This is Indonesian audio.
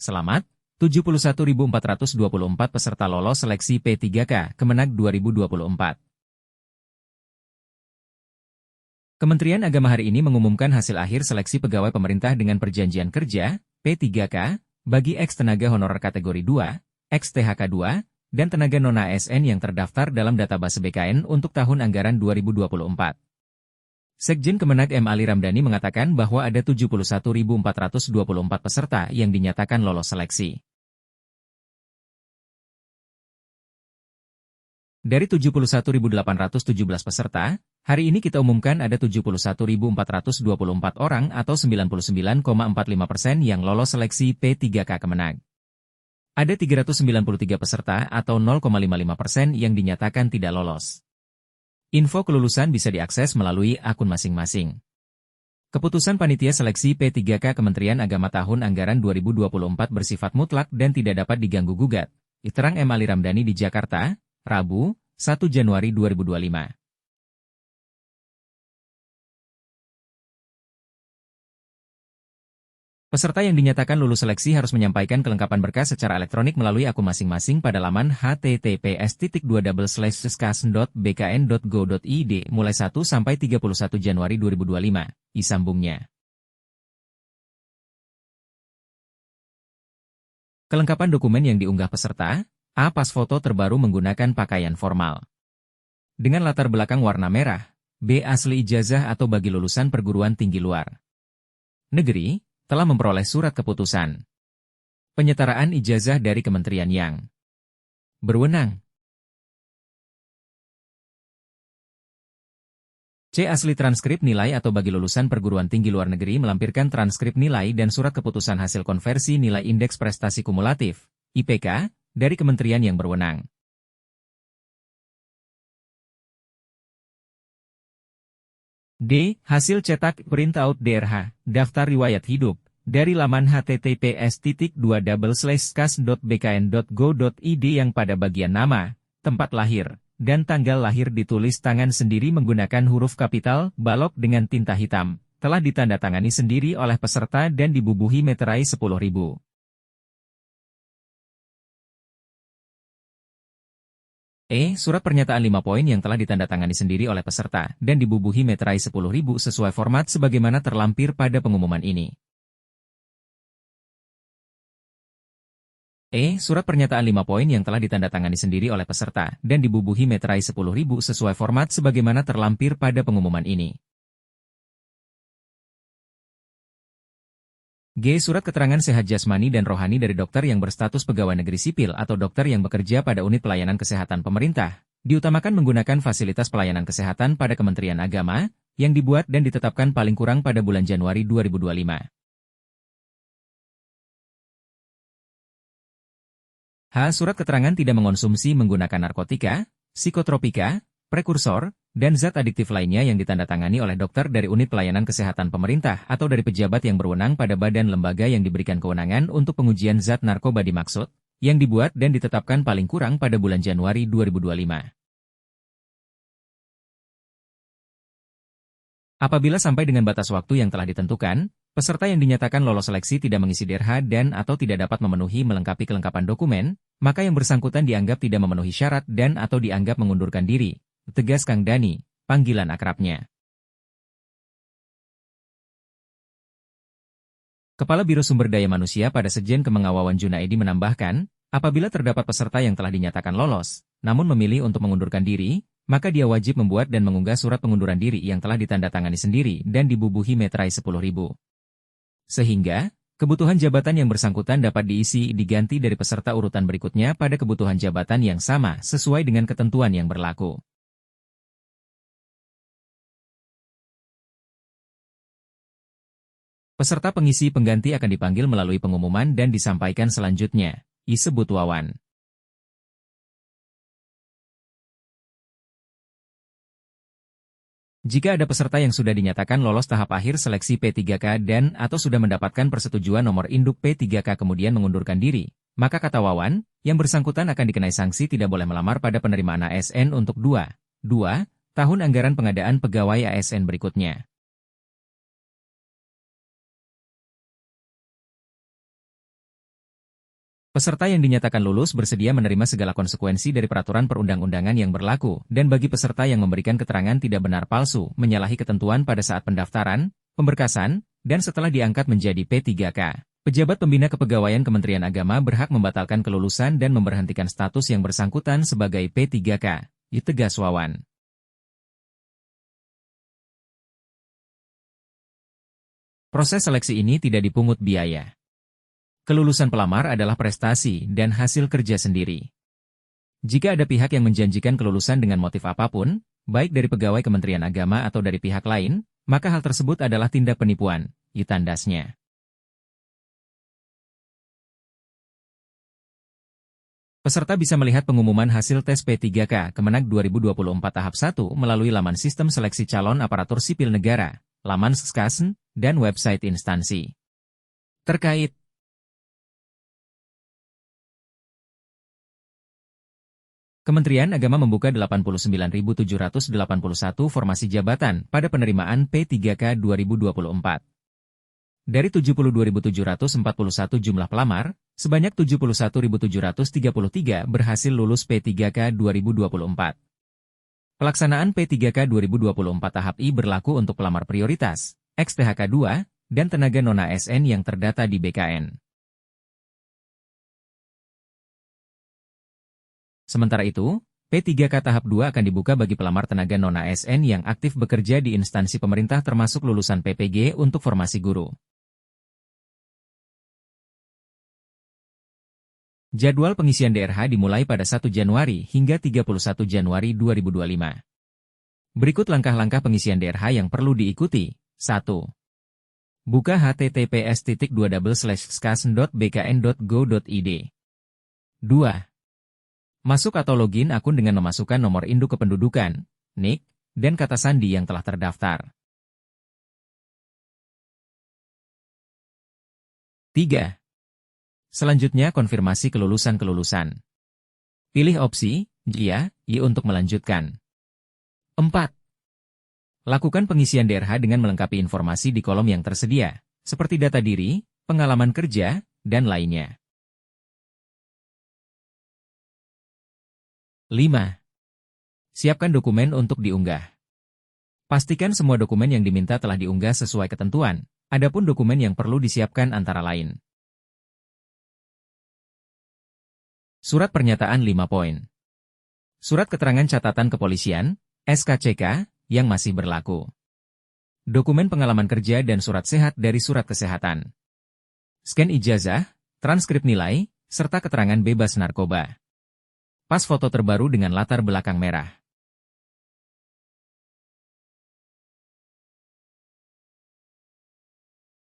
Selamat, 71.424 peserta lolos seleksi P3K Kemenag 2024. Kementerian Agama hari ini mengumumkan hasil akhir seleksi pegawai pemerintah dengan perjanjian kerja, P3K, bagi ex-tenaga honorer kategori 2, ex-THK 2, dan tenaga non-ASN yang terdaftar dalam database BKN untuk tahun anggaran 2024. Sekjen Kemenag M. Ali Ramdhani mengatakan bahwa ada 71.424 peserta yang dinyatakan lolos seleksi. Dari 71.817 peserta, hari ini kita umumkan ada 71.424 orang atau 99,45% yang lolos seleksi P3K Kemenag. Ada 393 peserta atau 0,55% yang dinyatakan tidak lolos. Info kelulusan bisa diakses melalui akun masing-masing. Keputusan Panitia Seleksi P3K Kementerian Agama tahun anggaran 2024 bersifat mutlak dan tidak dapat diganggu-gugat. Diterang M. Ali Ramdhani di Jakarta, Rabu, 1 Januari 2025. Peserta yang dinyatakan lulus seleksi harus menyampaikan kelengkapan berkas secara elektronik melalui akun masing-masing pada laman https://seskas.bkn.go.id mulai 1 sampai 31 Januari 2025, disambungnya. Kelengkapan dokumen yang diunggah peserta, A. Pas foto terbaru menggunakan pakaian formal dengan latar belakang warna merah, B. Asli ijazah atau bagi lulusan perguruan tinggi luar negeri, telah memperoleh surat keputusan penyetaraan ijazah dari kementerian yang berwenang. C. Asli transkrip nilai atau bagi lulusan perguruan tinggi luar negeri melampirkan transkrip nilai dan surat keputusan hasil konversi nilai indeks prestasi kumulatif, IPK, dari kementerian yang berwenang. D. Hasil cetak printout DRH, daftar riwayat hidup, dari laman https://skas.bkn.go.id yang pada bagian nama, tempat lahir, dan tanggal lahir ditulis tangan sendiri menggunakan huruf kapital, balok dengan tinta hitam, telah ditandatangani sendiri oleh peserta dan dibubuhi meterai 10.000. E. Surat pernyataan 5 poin yang telah ditandatangani sendiri oleh peserta dan dibubuhi meterai 10.000 sesuai format sebagaimana terlampir pada pengumuman ini. E. Surat pernyataan 5 poin yang telah ditandatangani sendiri oleh peserta dan dibubuhi meterai 10.000 sesuai format sebagaimana terlampir pada pengumuman ini. G. Surat keterangan sehat jasmani dan rohani dari dokter yang berstatus pegawai negeri sipil atau dokter yang bekerja pada unit pelayanan kesehatan pemerintah, diutamakan menggunakan fasilitas pelayanan kesehatan pada Kementerian Agama, yang dibuat dan ditetapkan paling kurang pada bulan Januari 2025. H. Surat keterangan tidak mengonsumsi menggunakan narkotika, psikotropika, prekursor, dan zat adiktif lainnya yang ditandatangani oleh dokter dari unit pelayanan kesehatan pemerintah atau dari pejabat yang berwenang pada badan lembaga yang diberikan kewenangan untuk pengujian zat narkoba dimaksud, yang dibuat dan ditetapkan paling kurang pada bulan Januari 2025. Apabila sampai dengan batas waktu yang telah ditentukan, peserta yang dinyatakan lolos seleksi tidak mengisi DRH dan atau tidak dapat memenuhi melengkapi kelengkapan dokumen, maka yang bersangkutan dianggap tidak memenuhi syarat dan atau dianggap mengundurkan diri. Tegas Kang Dani, panggilan akrabnya. Kepala Biro Sumber Daya Manusia pada Sekjen Kemenag Wawan Junaedi menambahkan, apabila terdapat peserta yang telah dinyatakan lolos, namun memilih untuk mengundurkan diri, maka dia wajib membuat dan mengunggah surat pengunduran diri yang telah ditandatangani sendiri dan dibubuhi meterai 10.000. Sehingga, kebutuhan jabatan yang bersangkutan dapat diganti dari peserta urutan berikutnya pada kebutuhan jabatan yang sama sesuai dengan ketentuan yang berlaku. Peserta pengisi pengganti akan dipanggil melalui pengumuman dan disampaikan selanjutnya, disebut Wawan. Jika ada peserta yang sudah dinyatakan lolos tahap akhir seleksi P3K dan atau sudah mendapatkan persetujuan nomor induk P3K kemudian mengundurkan diri, maka kata Wawan, yang bersangkutan akan dikenai sanksi tidak boleh melamar pada penerimaan ASN untuk 2 tahun anggaran pengadaan pegawai ASN berikutnya. Peserta yang dinyatakan lulus bersedia menerima segala konsekuensi dari peraturan perundang-undangan yang berlaku, dan bagi peserta yang memberikan keterangan tidak benar palsu, menyalahi ketentuan pada saat pendaftaran, pemberkasan, dan setelah diangkat menjadi P3K, pejabat pembina kepegawaian Kementerian Agama berhak membatalkan kelulusan dan memberhentikan status yang bersangkutan sebagai P3K, tegas Wawan. Proses seleksi ini tidak dipungut biaya. Kelulusan pelamar adalah prestasi dan hasil kerja sendiri. Jika ada pihak yang menjanjikan kelulusan dengan motif apapun, baik dari pegawai Kementerian Agama atau dari pihak lain, maka hal tersebut adalah tindak penipuan, tandasnya. Peserta bisa melihat pengumuman hasil tes P3K Kemenag 2024 tahap 1 melalui laman sistem seleksi calon aparatur sipil negara, laman Skasn, dan website instansi terkait. Kementerian Agama membuka 89.781 formasi jabatan pada penerimaan P3K 2024. Dari 72.741 jumlah pelamar, sebanyak 71.733 berhasil lulus P3K 2024. Pelaksanaan P3K 2024 tahap I berlaku untuk pelamar prioritas, ex-THK 2, dan tenaga non-ASN yang terdata di BKN. Sementara itu, P3K tahap 2 akan dibuka bagi pelamar tenaga non-ASN yang aktif bekerja di instansi pemerintah termasuk lulusan PPG untuk formasi guru. Jadwal pengisian DRH dimulai pada 1 Januari hingga 31 Januari 2025. Berikut langkah-langkah pengisian DRH yang perlu diikuti. 1. Buka https://skasn.bkn.go.id. 2. Masuk atau login akun dengan memasukkan nomor induk kependudukan, NIK, dan kata sandi yang telah terdaftar. 3. Selanjutnya konfirmasi kelulusan. Pilih opsi, ya, I untuk melanjutkan. 4. Lakukan pengisian DRH dengan melengkapi informasi di kolom yang tersedia, seperti data diri, pengalaman kerja, dan lainnya. 5. Siapkan dokumen untuk diunggah. Pastikan semua dokumen yang diminta telah diunggah sesuai ketentuan, adapun dokumen yang perlu disiapkan antara lain. Surat pernyataan 5 poin. Surat keterangan catatan kepolisian, SKCK, yang masih berlaku. Dokumen pengalaman kerja dan surat sehat dari surat kesehatan. Scan ijazah, transkrip nilai, serta keterangan bebas narkoba. Pas foto terbaru dengan latar belakang merah.